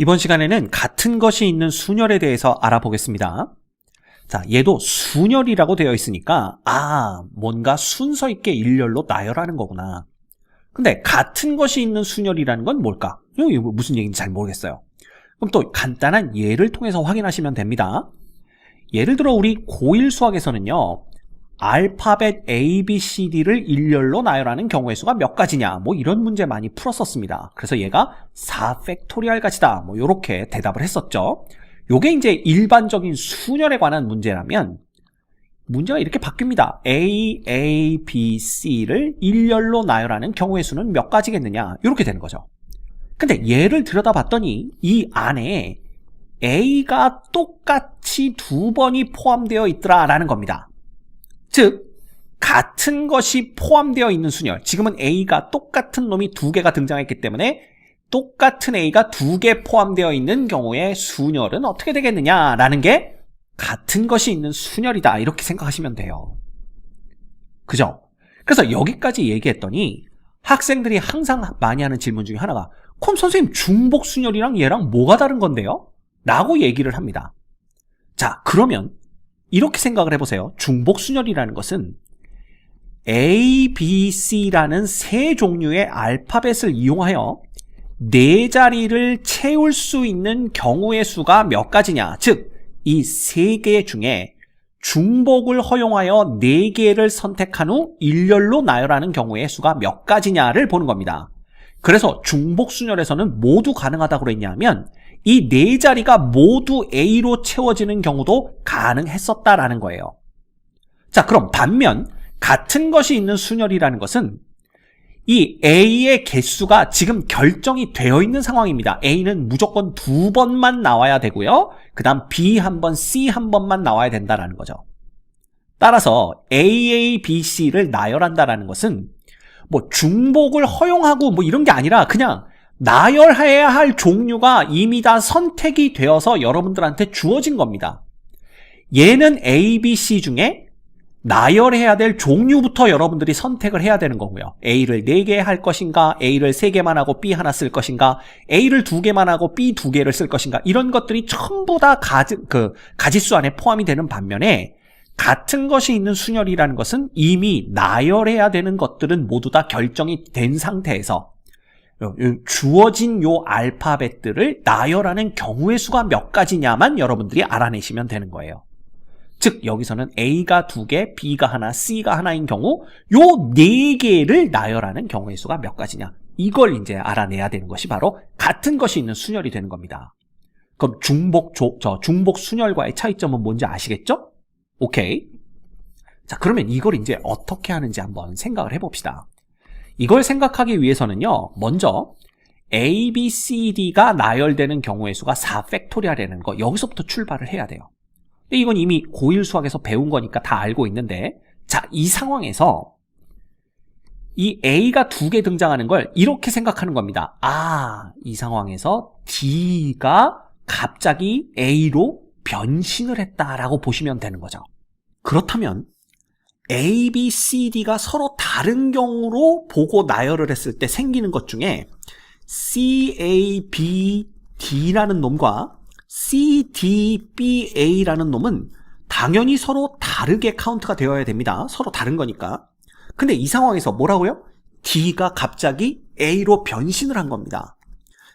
이번 시간에는 같은 것이 있는 순열에 대해서 알아보겠습니다. 자, 얘도 순열이라고 되어 있으니까 뭔가 순서 있게 일렬로 나열하는 거구나. 근데 같은 것이 있는 순열이라는 건 뭘까? 이거 무슨 얘기인지 잘 모르겠어요. 그럼 또 간단한 예를 통해서 확인하시면 됩니다. 예를 들어 우리 고1 수학에서는요, 알파벳 A, B, C, D를 일렬로 나열하는 경우의 수가 몇 가지냐, 이런 문제 많이 풀었었습니다. 그래서 얘가 4팩토리알 가지다, 요렇게 대답을 했었죠. 요게 이제 일반적인 순열에 관한 문제라면 문제가 이렇게 바뀝니다. A, A, B, C를 일렬로 나열하는 경우의 수는 몇 가지겠느냐, 이렇게 되는 거죠. 근데 얘를 들여다봤더니 이 안에 A가 똑같이 2번이 포함되어 있더라라는 겁니다. 즉, 같은 것이 포함되어 있는 순열, 지금은 A가 똑같은 놈이 2개가 등장했기 때문에 똑같은 A가 2개 포함되어 있는 경우의 순열은 어떻게 되겠느냐라는 게 같은 것이 있는 순열이다, 이렇게 생각하시면 돼요. 그죠? 그래서 여기까지 얘기했더니 학생들이 항상 많이 하는 질문 중에 하나가, 그럼 선생님 중복 순열이랑 얘랑 뭐가 다른 건데요? 라고 얘기를 합니다. 자, 그러면 이렇게 생각을 해보세요. 중복 순열이라는 것은 A, B, C라는 세 종류의 알파벳을 이용하여 네 자리를 채울 수 있는 경우의 수가 몇 가지냐, 즉 이 세 개 중에 중복을 허용하여 4개를 선택한 후 일렬로 나열하는 경우의 수가 몇 가지냐를 보는 겁니다. 그래서 중복 순열에서는 모두 가능하다고 그랬냐면 이 네 자리가 모두 A로 채워지는 경우도 가능했었다라는 거예요. 자, 그럼 반면 같은 것이 있는 순열이라는 것은 이 A의 개수가 지금 결정이 되어 있는 상황입니다. A는 무조건 2번만 나와야 되고요. 그 다음 B 한 번, C 한 번만 나와야 된다라는 거죠. 따라서 A, A, B, C를 나열한다라는 것은 중복을 허용하고 이런 게 아니라 그냥 나열해야 할 종류가 이미 다 선택이 되어서 여러분들한테 주어진 겁니다. 얘는 A, B, C 중에 나열해야 될 종류부터 여러분들이 선택을 해야 되는 거고요. A를 4개 할 것인가, A를 3개만 하고 B 하나 쓸 것인가, A를 2개만 하고 B 2개를 쓸 것인가, 이런 것들이 전부 다 가지수 안에 포함이 되는 반면에 같은 것이 있는 순열이라는 것은 이미 나열해야 되는 것들은 모두 다 결정이 된 상태에서 주어진 요 알파벳들을 나열하는 경우의 수가 몇 가지냐만 여러분들이 알아내시면 되는 거예요. 즉 여기서는 A가 2개, B가 하나, C가 하나인 경우 요 4개를 나열하는 경우의 수가 몇 가지냐, 이걸 이제 알아내야 되는 것이 바로 같은 것이 있는 순열이 되는 겁니다. 그럼 중복 순열과의 차이점은 뭔지 아시겠죠? 오케이. 자, 그러면 이걸 이제 어떻게 하는지 한번 생각을 해봅시다. 이걸 생각하기 위해서는요, 먼저 A, B, C, D가 나열되는 경우의 수가 4팩토리알이라는 거, 여기서부터 출발을 해야 돼요. 근데 이건 이미 고1 수학에서 배운 거니까 다 알고 있는데, 자, 이 상황에서 이 A가 2개 등장하는 걸 이렇게 생각하는 겁니다. 이 상황에서 D가 갑자기 A로 변신을 했다라고 보시면 되는 거죠. 그렇다면 A, B, C, D가 서로 다른 경우로 보고 나열을 했을 때 생기는 것 중에 C, A, B, D라는 놈과 C, D, B, A라는 놈은 당연히 서로 다르게 카운트가 되어야 됩니다. 서로 다른 거니까. 근데 이 상황에서 뭐라고요? D가 갑자기 A로 변신을 한 겁니다.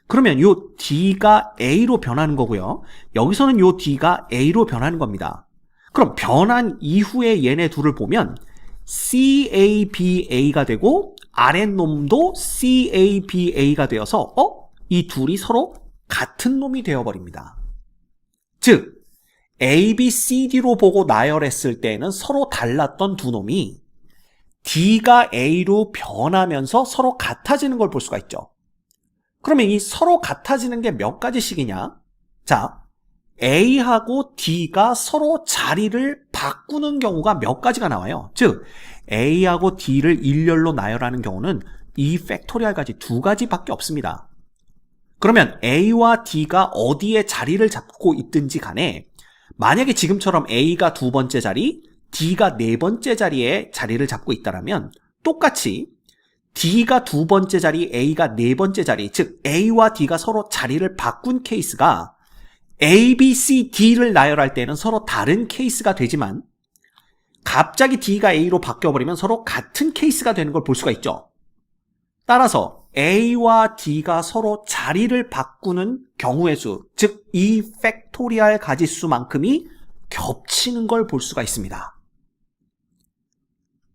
그러면 요 D가 A로 변하는 거고요. 여기서는 요 D가 A로 변하는 겁니다. 그럼 변한 이후에 얘네 둘을 보면 CABA가 되고 아랫놈도 CABA가 되어서 이 둘이 서로 같은 놈이 되어버립니다. 즉 ABCD로 보고 나열했을 때는 서로 달랐던 두 놈이 D가 A로 변하면서 서로 같아지는 걸 볼 수가 있죠. 그러면 이 서로 같아지는 게 몇 가지씩이냐? 자, A하고 D가 서로 자리를 바꾸는 경우가 몇 가지가 나와요. 즉 A하고 D를 일렬로 나열하는 경우는 2팩토리알까지 2가지밖에 없습니다. 그러면 A와 D가 어디에 자리를 잡고 있든지 간에 만약에 지금처럼 A가 2번째 자리, D가 4번째 자리에 자리를 잡고 있다면 똑같이 D가 두 번째 자리, A가 네 번째 자리, 즉 A와 D가 서로 자리를 바꾼 케이스가 A, B, C, D를 나열할 때는 서로 다른 케이스가 되지만 갑자기 D가 A로 바뀌어버리면 서로 같은 케이스가 되는 걸 볼 수가 있죠. 따라서 A와 D가 서로 자리를 바꾸는 경우의 수, 즉 이 팩토리얼 가지수만큼이 겹치는 걸 볼 수가 있습니다.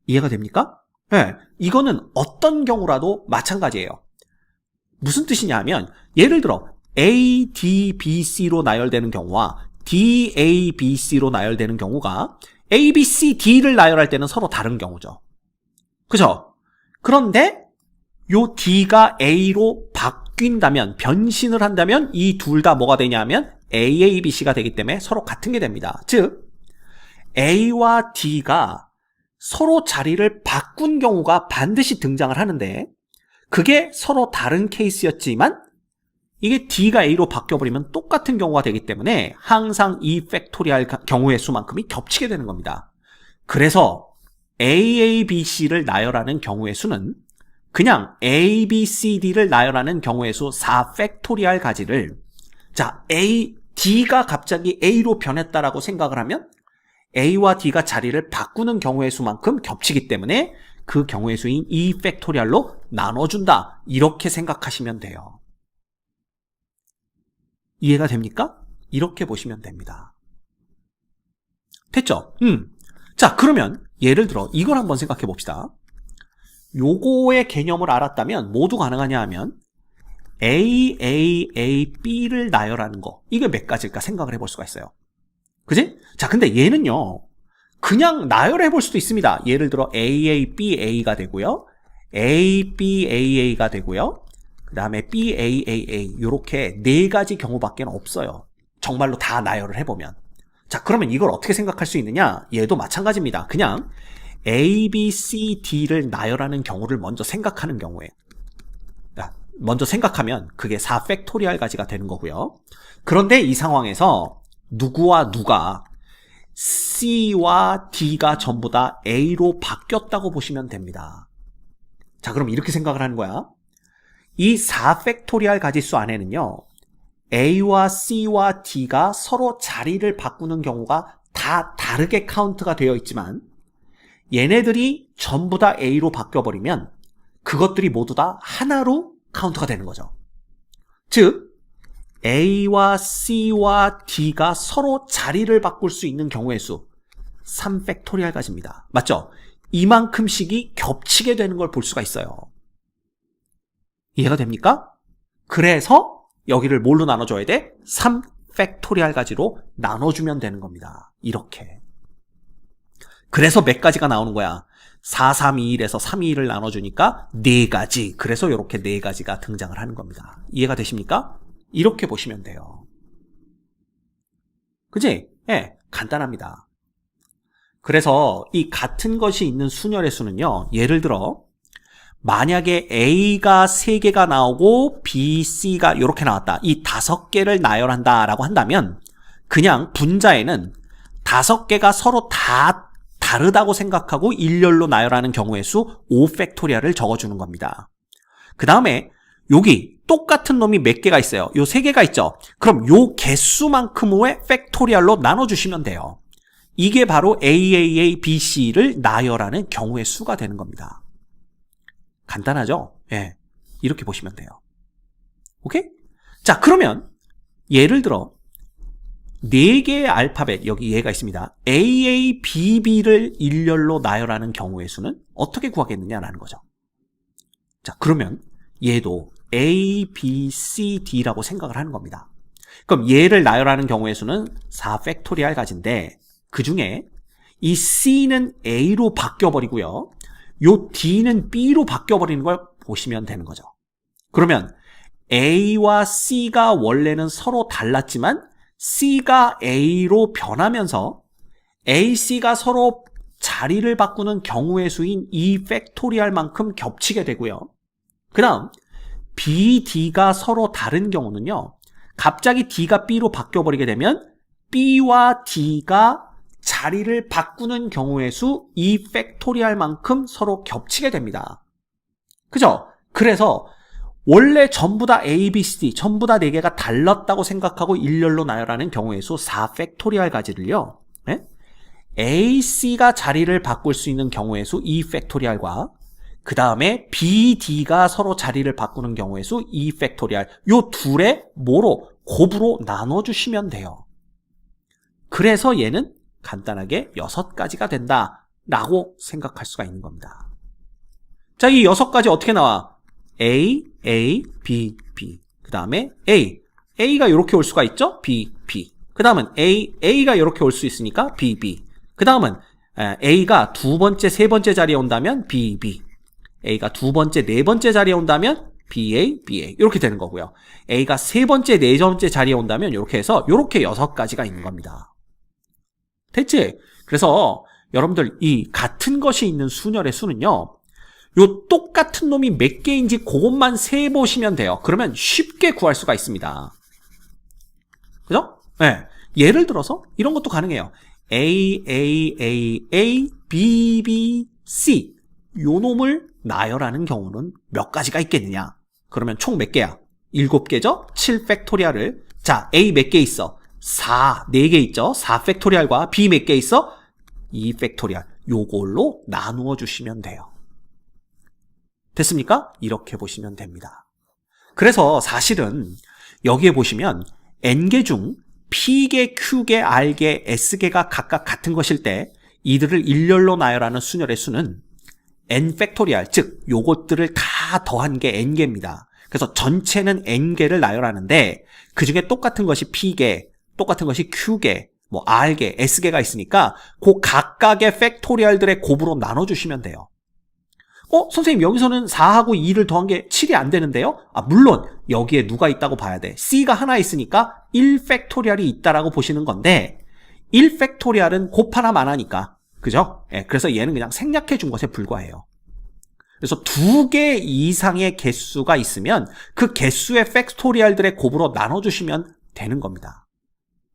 이해가 됩니까? 네, 이거는 어떤 경우라도 마찬가지예요. 무슨 뜻이냐 하면 예를 들어 A, D, B, C로 나열되는 경우와 D, A, B, C로 나열되는 경우가 A, B, C, D를 나열할 때는 서로 다른 경우죠. 그죠? 그런데 요 D가 A로 바뀐다면, 변신을 한다면 이 둘 다 뭐가 되냐면 A, A, B, C가 되기 때문에 서로 같은 게 됩니다. 즉 A와 D가 서로 자리를 바꾼 경우가 반드시 등장을 하는데 그게 서로 다른 케이스였지만 이게 D가 A로 바뀌어버리면 똑같은 경우가 되기 때문에 항상 이 팩토리얼 경우의 수만큼이 겹치게 되는 겁니다. 그래서 A, A, B, C를 나열하는 경우의 수는 그냥 A, B, C, D를 나열하는 경우의 수 4 팩토리얼 가지를 자, D가 갑자기 A로 변했다라고 생각을 하면 A와 D가 자리를 바꾸는 경우의 수만큼 겹치기 때문에 그 경우의 수인 2 팩토리얼로 나눠준다. 이렇게 생각하시면 돼요. 이해가 됩니까? 이렇게 보시면 됩니다. 됐죠? 자, 그러면 예를 들어 이걸 한번 생각해 봅시다. 요거의 개념을 알았다면 모두 가능하냐 하면 A, A, A, B를 나열하는 거 이게 몇 가지일까 생각을 해볼 수가 있어요. 그지? 자, 근데 얘는요 그냥 나열해 볼 수도 있습니다. 예를 들어 A, A, B, A가 되고요, A, B, A, A가 되고요, 그 다음에 B, A, A, A 이렇게 네 가지 경우밖에 없어요. 정말로 다 나열을 해보면. 자, 그러면 이걸 어떻게 생각할 수 있느냐? 얘도 마찬가지입니다. 그냥 A, B, C, D를 나열하는 경우를 먼저 생각하는 경우에 먼저 생각하면 그게 4 팩토리얼 가지가 되는 거고요. 그런데 이 상황에서 누구와 누가 C와 D가 전부 다 A로 바뀌었다고 보시면 됩니다. 자, 그럼 이렇게 생각을 하는 거야. 이 4 팩토리얼 가지수 안에는요 A와 C와 D가 서로 자리를 바꾸는 경우가 다 다르게 카운트가 되어 있지만 얘네들이 전부 다 A로 바뀌어버리면 그것들이 모두 다 하나로 카운트가 되는 거죠. 즉 A와 C와 D가 서로 자리를 바꿀 수 있는 경우의 수 3 팩토리얼 가지입니다. 맞죠? 이만큼씩이 겹치게 되는 걸 볼 수가 있어요. 이해가 됩니까? 그래서 여기를 뭘로 나눠줘야 돼? 3 팩토리얼 가지로 나눠주면 되는 겁니다. 이렇게. 그래서 몇 가지가 나오는 거야? 4, 3, 2, 1에서 3, 2, 1을 나눠주니까 4가지. 그래서 이렇게 4가지가 등장을 하는 겁니다. 이해가 되십니까? 이렇게 보시면 돼요. 그지? 예, 간단합니다. 그래서 이 같은 것이 있는 순열의 수는요, 예를 들어 만약에 A가 3개가 나오고 B, C가 이렇게 나왔다. 이 5개를 나열한다 라고 한다면 그냥 분자에는 5개가 서로 다 다르다고 생각하고 일렬로 나열하는 경우의 수 5팩토리얼을 적어주는 겁니다. 그 다음에 여기 똑같은 놈이 몇 개가 있어요. 요 3개가 있죠. 그럼 요 개수만큼의 팩토리얼로 나눠주시면 돼요. 이게 바로 AAA, BC를 나열하는 경우의 수가 되는 겁니다. 간단하죠? 예, 이렇게 보시면 돼요. 오케이? 자, 그러면 예를 들어 4개의 알파벳, 여기 얘가 있습니다. AA, BB를 일렬로 나열하는 경우의 수는 어떻게 구하겠느냐라는 거죠. 자, 그러면 얘도 A, B, C, D라고 생각을 하는 겁니다. 그럼 얘를 나열하는 경우의 수는 4 팩토리얼 가지인데 그 중에 이 C는 A로 바뀌어버리고요, 요 D는 B로 바뀌어버리는 걸 보시면 되는 거죠. 그러면 A와 C가 원래는 서로 달랐지만 C가 A로 변하면서 A, C가 서로 자리를 바꾸는 경우의 수인 2 팩토리얼만큼 겹치게 되고요. 그 다음 B, D가 서로 다른 경우는요, 갑자기 D가 B로 바뀌어버리게 되면 B와 D가 자리를 바꾸는 경우의 수 2 팩토리얼만큼 서로 겹치게 됩니다. 그죠? 그래서 원래 전부 다 A, B, C, D 전부 다 4개가 달랐다고 생각하고 일렬로 나열하는 경우의 수 4팩토리알 가지를요. 네? A, C가 자리를 바꿀 수 있는 경우의 수 2팩토리알과 그 다음에 B, D가 서로 자리를 바꾸는 경우의 수 2팩토리알 요 둘의 뭐로? 곱으로 나눠주시면 돼요. 그래서 얘는 간단하게 6가지가 된다라고 생각할 수가 있는 겁니다. 자, 이 6가지 어떻게 나와? A, A, B, B. 그 다음에 A. A가 이렇게 올 수가 있죠? B, B. 그 다음은 A, A가 이렇게 올 수 있으니까 B, B. 그 다음은 A가 두 번째, 세 번째 자리에 온다면 B, B. A가 두 번째, 네 번째 자리에 온다면 BA, BA. 이렇게 되는 거고요. A가 세 번째, 네 번째 자리에 온다면 이렇게 해서 이렇게 6가지가 있는 겁니다. 됐지? 그래서 여러분들 이 같은 것이 있는 순열의 수는요. 요 똑같은 놈이 몇 개인지 그것만 세보시면 돼요. 그러면 쉽게 구할 수가 있습니다. 그죠? 네. 예를 들어서 이런 것도 가능해요. A, A, A, A, B, B, C 요 놈을 나열하는 경우는 몇 가지가 있겠느냐? 그러면 총 몇 개야? 7개죠? 7팩토리알을 자, A 몇 개 있어? 4개 있죠? 4팩토리알과 B 몇 개 있어? 2팩토리알 요걸로 나누어 주시면 돼요. 됐습니까? 이렇게 보시면 됩니다. 그래서 사실은 여기에 보시면 N개 중 P개, Q개, R개, S개가 각각 같은 것일 때 이들을 일렬로 나열하는 순열의 수는 N 팩토리알, 즉 요것들을 다 더한 게 N개입니다. 그래서 전체는 N개를 나열하는데 그 중에 똑같은 것이 P개, 똑같은 것이 Q개, 뭐 R개, S개가 있으니까 그 각각의 팩토리알들의 곱으로 나눠주시면 돼요. 선생님 여기서는 4하고 2를 더한 게 7이 안 되는데요? 물론 여기에 누가 있다고 봐야 돼. C가 하나 있으니까 1팩토리알이 있다라고 보시는 건데 1팩토리알은 곱 하나만 하니까 그죠? 그래서 얘는 그냥 생략해 준 것에 불과해요. 그래서 2개 이상의 개수가 있으면 그 개수의 팩토리알들의 곱으로 나눠주시면 되는 겁니다.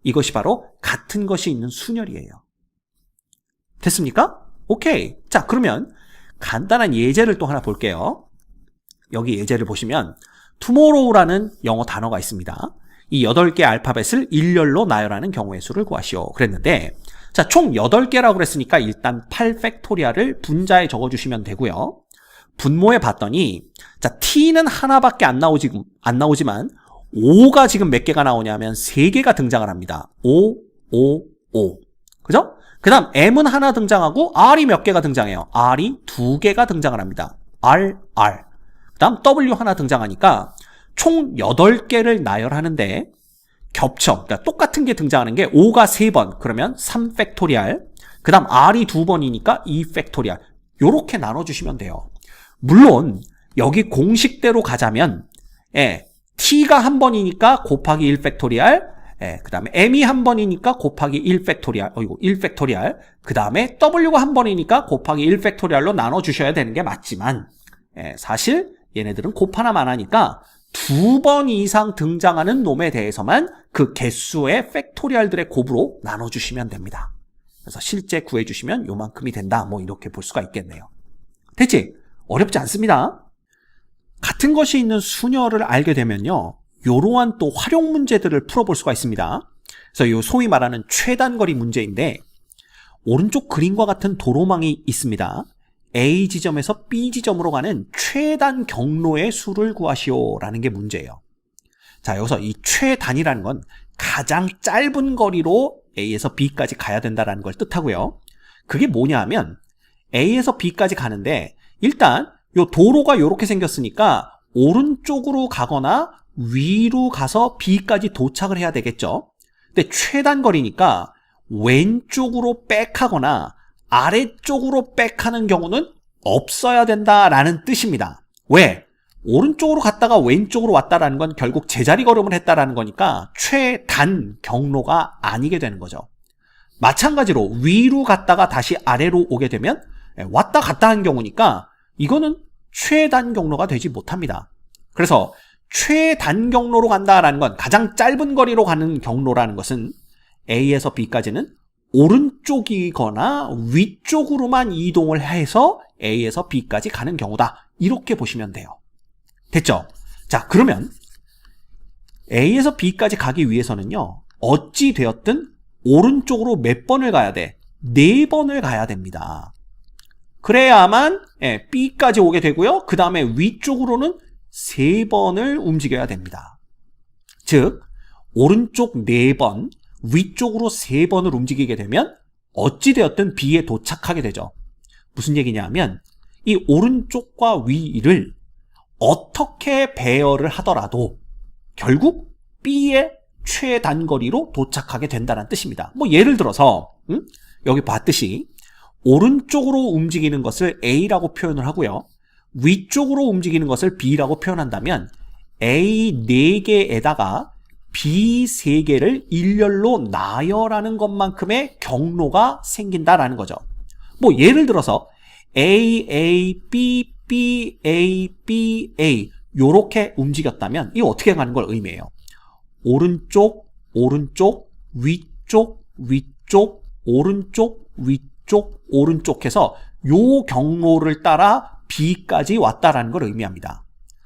이것이 바로 같은 것이 있는 순열이에요. 됐습니까? 오케이. 자, 그러면 간단한 예제를 또 하나 볼게요. 여기 예제를 보시면 tomorrow라는 영어 단어가 있습니다. 이 8개 알파벳을 일렬로 나열하는 경우의 수를 구하시오 그랬는데 자, 총 8개라고 그랬으니까 일단 8팩토리알을 분자에 적어주시면 되고요. 분모에 봤더니 자, T는 하나밖에 안 나오지만 5가 지금 몇 개가 나오냐면 3개가 등장을 합니다. 5, 5, 5. 그죠? 그 다음 M은 하나 등장하고 R이 몇 개가 등장해요. R이 2개가 등장을 합니다. R, R. 그 다음 W 하나 등장하니까 총 8개를 나열하는데 겹쳐. 그러니까 똑같은 게 등장하는 게 5가 3번. 그러면 3팩토리알. 그 다음 R이 2번이니까 2팩토리알. 요렇게 나눠주시면 돼요. 물론 여기 공식대로 가자면 T가 한 번이니까 곱하기 1팩토리알. 그 다음에 M이 한 번이니까 곱하기 1팩토리알. 1팩토리알. 그 다음에 W가 한 번이니까 곱하기 1팩토리알로 나눠주셔야 되는 게 맞지만 사실 얘네들은 곱 하나만 하니까 2번 이상 등장하는 놈에 대해서만 그 개수의 팩토리알들의 곱으로 나눠주시면 됩니다. 그래서 실제 구해주시면 요만큼이 된다. 뭐 이렇게 볼 수가 있겠네요. 됐지? 어렵지 않습니다. 같은 것이 있는 순열을 알게 되면요. 요러한 또 활용 문제들을 풀어볼 수가 있습니다. 그래서 요 소위 말하는 최단거리 문제인데 오른쪽 그림과 같은 도로망이 있습니다. A 지점에서 B 지점으로 가는 최단 경로의 수를 구하시오 라는 게 문제예요. 자, 여기서 이 최단이라는 건 가장 짧은 거리로 A에서 B까지 가야 된다는 걸 뜻하고요. 그게 뭐냐 하면 A에서 B까지 가는데 일단 요 도로가 요렇게 생겼으니까 오른쪽으로 가거나 위로 가서 B까지 도착을 해야 되겠죠. 근데 최단 거리니까 왼쪽으로 백하거나 아래쪽으로 백하는 경우는 없어야 된다라는 뜻입니다. 왜? 오른쪽으로 갔다가 왼쪽으로 왔다라는 건 결국 제자리 걸음을 했다라는 거니까 최단 경로가 아니게 되는 거죠. 마찬가지로 위로 갔다가 다시 아래로 오게 되면 왔다 갔다 한 경우니까 이거는 최단 경로가 되지 못합니다. 그래서 최단 경로로 간다라는 건 가장 짧은 거리로 가는 경로라는 것은 A에서 B까지는 오른쪽이거나 위쪽으로만 이동을 해서 A에서 B까지 가는 경우다. 이렇게 보시면 돼요. 됐죠? 자, 그러면 A에서 B까지 가기 위해서는요, 어찌 되었든 오른쪽으로 몇 번을 가야 돼? 4번을 가야 됩니다. 그래야만 B까지 오게 되고요. 그 다음에 위쪽으로는 3번을 움직여야 됩니다. 즉 오른쪽 4번, 위쪽으로 3번을 움직이게 되면 어찌되었든 B에 도착하게 되죠. 무슨 얘기냐면 이 오른쪽과 위를 어떻게 배열을 하더라도 결국 B의 최단거리로 도착하게 된다는 뜻입니다. 뭐 예를 들어서 여기 봤듯이 오른쪽으로 움직이는 것을 A라고 표현을 하고요. 위쪽으로 움직이는 것을 B라고 표현한다면 A 4개에다가 B 3개를 일렬로 나열하는 것만큼의 경로가 생긴다라는 거죠. 뭐 예를 들어서 A, A, B, B, A, B, A 요렇게 움직였다면 이거 어떻게 가는 걸 의미해요? 오른쪽, 오른쪽, 위쪽, 위쪽, 오른쪽, 위쪽, 오른쪽 해서 요 경로를 따라 B까지 왔다라는 걸 의미합니다.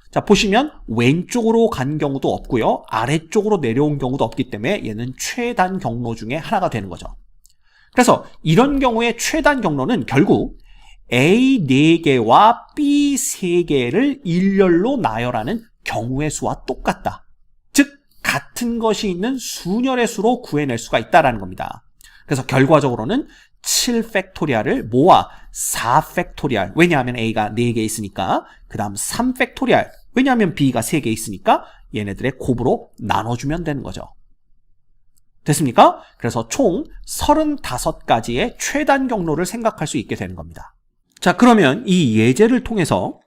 자, 보시면 왼쪽으로 간 경우도 없고요. 아래쪽으로 내려온 경우도 없기 때문에 얘는 최단 경로 중에 하나가 되는 거죠. 그래서 이런 경우에 최단 경로는 결국 A 4개와 B 3개를 일렬로 나열하는 경우의 수와 똑같다. 즉 같은 것이 있는 순열의 수로 구해낼 수가 있다는 겁니다. 그래서 결과적으로는 7팩토리얼을 모아 4팩토리얼, 왜냐하면 A가 4개 있으니까, 그 다음 3팩토리얼, 왜냐하면 B가 3개 있으니까 얘네들의 곱으로 나눠주면 되는 거죠. 됐습니까? 그래서 총 35가지의 최단 경로를 생각할 수 있게 되는 겁니다. 자, 그러면 이 예제를 통해서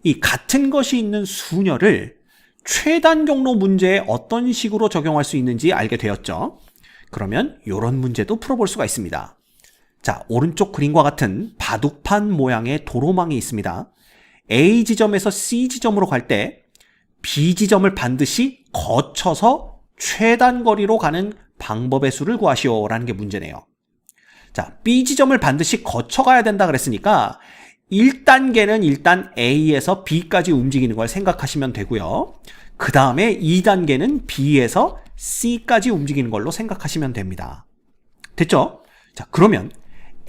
이 같은 것이 있는 순열을 최단 경로 문제에 어떤 식으로 적용할 수 있는지 알게 되었죠. 그러면 이런 문제도 풀어볼 수가 있습니다. 자, 오른쪽 그림과 같은 바둑판 모양의 도로망이 있습니다. A 지점에서 C 지점으로 갈 때 B 지점을 반드시 거쳐서 최단 거리로 가는 방법의 수를 구하시오라는 게 문제네요. 자, B 지점을 반드시 거쳐가야 된다 그랬으니까 1단계는 일단 A에서 B까지 움직이는 걸 생각하시면 되고요. 그 다음에 2단계는 B에서 C까지 움직이는 걸로 생각하시면 됩니다. 됐죠? 자, 그러면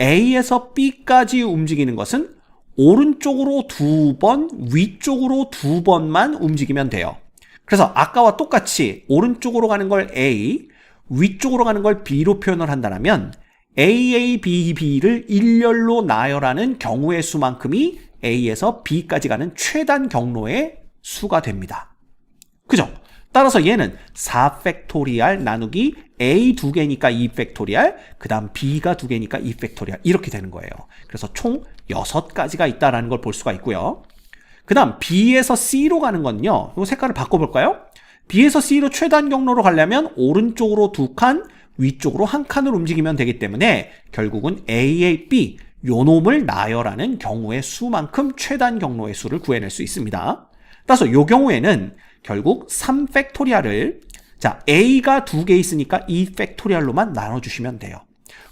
A에서 B까지 움직이는 것은 오른쪽으로 2번, 위쪽으로 2번만 움직이면 돼요. 그래서 아까와 똑같이 오른쪽으로 가는 걸 A, 위쪽으로 가는 걸 B로 표현을 한다면 A, B, B를 일렬로 나열하는 경우의 수만큼이 A에서 B까지 가는 최단 경로의 수가 됩니다. 그죠? 따라서 얘는 4팩토리얼 나누기 A 2개니까 2팩토리얼, 그 다음 B가 2개니까 2팩토리얼 이렇게 되는 거예요. 그래서 총 6가지가 있다는 걸 볼 수가 있고요. 그 다음 B에서 C로 가는 건요. 이 색깔을 바꿔볼까요? B에서 C로 최단 경로로 가려면 오른쪽으로 2칸, 위쪽으로 1칸을 움직이면 되기 때문에 결국은 A, B 요 놈을 나열하는 경우의 수만큼 최단 경로의 수를 구해낼 수 있습니다. 따라서 요 경우에는 결국 3팩토리얼을 자 A가 2개 있으니까 2팩토리얼로만 나눠주시면 돼요.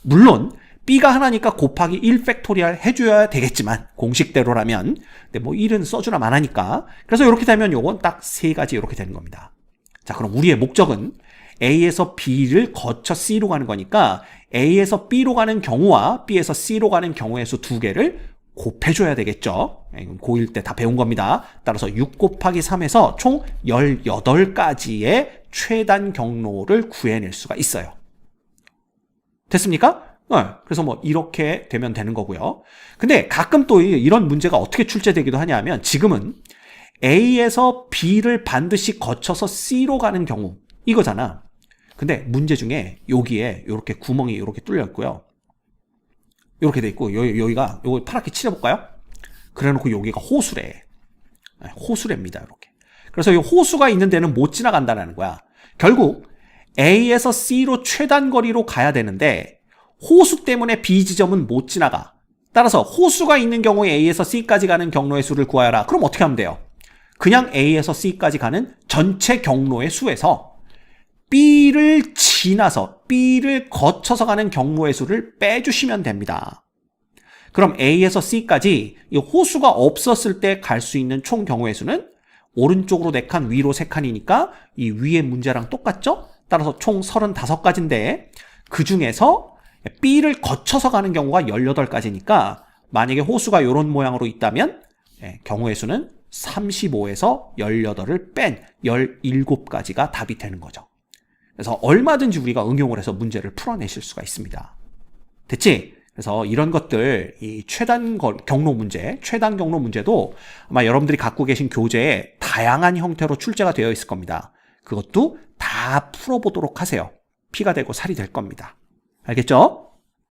물론 B가 하나니까 곱하기 1팩토리얼 해줘야 되겠지만 공식대로라면 근데 뭐 1은 써주나 마나니까 그래서 이렇게 되면 요건 딱 3가지 이렇게 되는 겁니다. 자, 그럼 우리의 목적은 A에서 B를 거쳐 C로 가는 거니까 A에서 B로 가는 경우와 B에서 C로 가는 경우의 수 2개를 곱해줘야 되겠죠. 고1 때 다 배운 겁니다. 따라서 6 곱하기 3에서 총 18가지의 최단 경로를 구해낼 수가 있어요. 됐습니까? 그래서 뭐 이렇게 되면 되는 거고요. 근데 가끔 또 이런 문제가 어떻게 출제되기도 하냐면 지금은 A에서 B를 반드시 거쳐서 C로 가는 경우 이거잖아. 근데 문제 중에 여기에 이렇게 구멍이 이렇게 뚫려 있고요. 이렇게 돼 있고 여기가 요거 파랗게 칠해볼까요? 그래놓고 여기가 호수래. 호수래입니다. 이렇게. 그래서 이 호수가 있는 데는 못 지나간다는 거야. 결국 A에서 C로 최단 거리로 가야 되는데 호수 때문에 B 지점은 못 지나가. 따라서 호수가 있는 경우에 A에서 C까지 가는 경로의 수를 구하여라. 그럼 어떻게 하면 돼요? 그냥 A에서 C까지 가는 전체 경로의 수에서 B를 지나서 B를 거쳐서 가는 경로의 수를 빼주시면 됩니다. 그럼 A에서 C까지 이 호수가 없었을 때 갈 수 있는 총 경우의 수는 오른쪽으로 4칸, 위로 3칸이니까 이 위의 문제랑 똑같죠? 따라서 총 35가지인데 그 중에서 B를 거쳐서 가는 경우가 18가지니까 만약에 호수가 이런 모양으로 있다면 경우의 수는 35에서 18을 뺀 17가지가 답이 되는 거죠. 그래서 얼마든지 우리가 응용을 해서 문제를 풀어내실 수가 있습니다. 됐지? 그래서 이런 것들, 이 최단 경로 문제도 아마 여러분들이 갖고 계신 교재에 다양한 형태로 출제가 되어 있을 겁니다. 그것도 다 풀어보도록 하세요. 피가 되고 살이 될 겁니다. 알겠죠?